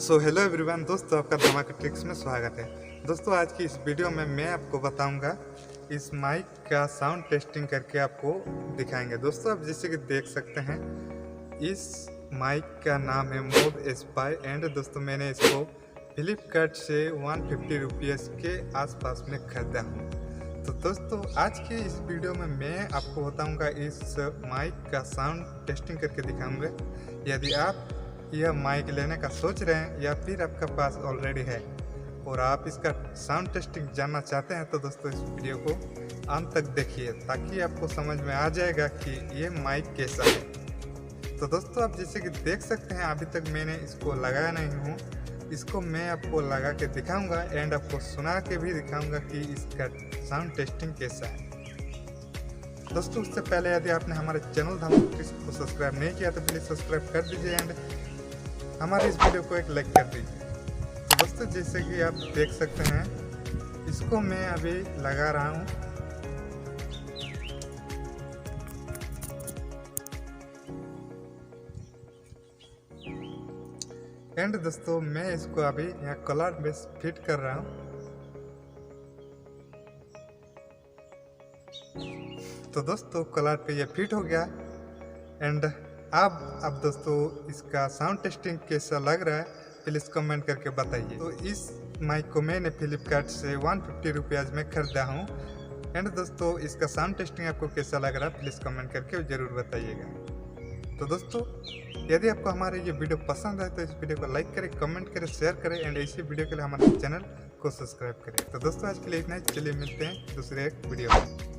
Hello everyone दोस्तों, आपका धमाका ट्रिक्स में स्वागत है। दोस्तों आज की इस वीडियो में मैं आपको बताऊंगा इस माइक का साउंड टेस्टिंग करके आपको दिखाएंगे। दोस्तों आप जैसे कि देख सकते हैं, इस माइक का नाम है मोब एस्पाई एंड दोस्तों मैंने इसको फ्लिपकार्ट से 150 रुपीज़ के आसपास में खरीदा हूँ। तो दोस्तों आज के इस वीडियो में मैं आपको बताऊंगा इस माइक का साउंड टेस्टिंग करके दिखाऊंगा। यदि आप यह माइक लेने का सोच रहे हैं या फिर आपका पास ऑलरेडी है और आप इसका साउंड टेस्टिंग जानना चाहते हैं तो दोस्तों इस वीडियो को अंत तक देखिए ताकि आपको समझ में आ जाएगा कि ये माइक कैसा है। तो दोस्तों आप जैसे कि देख सकते हैं, अभी तक मैंने इसको लगाया नहीं हूँ। इसको मैं आपको लगा के दिखाऊंगा एंड आपको सुना के भी दिखाऊंगा कि इसका साउंड टेस्टिंग कैसा है। दोस्तों उससे पहले यदि आपने हमारे चैनल धमाका ट्रिक्स को सब्सक्राइब नहीं किया तो प्लीज़ सब्सक्राइब कर दीजिए एंड हमारे इस वीडियो को एक लाइक कर दीजिए। तो दोस्तों जैसे कि आप देख सकते हैं, इसको मैं अभी लगा रहा हूँ। एंड दोस्तों मैं इसको अभी यहाँ कलर में फिट कर रहा हूँ। तो दोस्तों कलर पे ये फिट हो गया एंड अब दोस्तों इसका साउंड टेस्टिंग कैसा लग रहा है प्लीज़ कमेंट करके बताइए। तो इस माइक को मैंने फ्लिपकार्ट से 150 रुपीज़ में खरीदा हूँ एंड दोस्तों इसका साउंड टेस्टिंग आपको कैसा लग रहा है प्लीज़ कमेंट करके ज़रूर बताइएगा। तो दोस्तों यदि आपको हमारे ये वीडियो पसंद आए तो इस वीडियो को लाइक करें, कमेंट करें, शेयर करें एंड इसी वीडियो के लिए हमारे चैनल को सब्सक्राइब करें। तो दोस्तों आज के लिए इतना ही, चलिए मिलते हैं दूसरे एक वीडियो में।